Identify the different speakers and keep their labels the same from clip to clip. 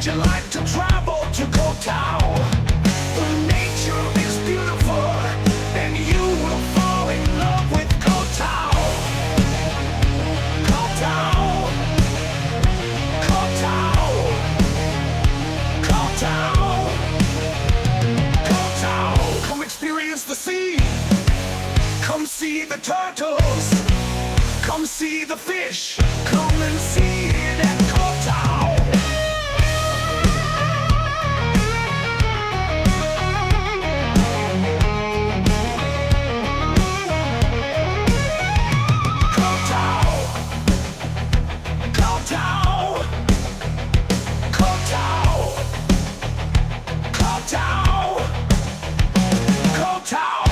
Speaker 1: Would you like to travel to kohtao? The nature is beautiful, and you will fall in love with kohtao. Kohtao, kohtao, kohtao, kohtao. Come experience the sea. Come see the turtles. Come see the fish. Come and see it at kohtao. Kohtao, kohtao, kohtao, kohtao, kohtao,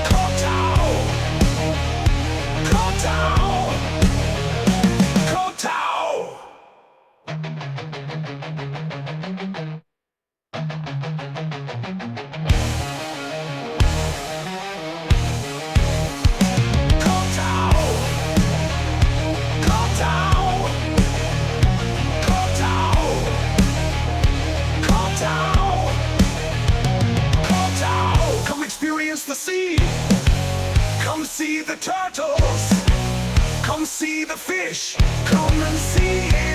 Speaker 1: kohtao, kohtao, kohtao, kohtao. Come experience the sea. Come see the turtles. Come see the fish. Come and see it.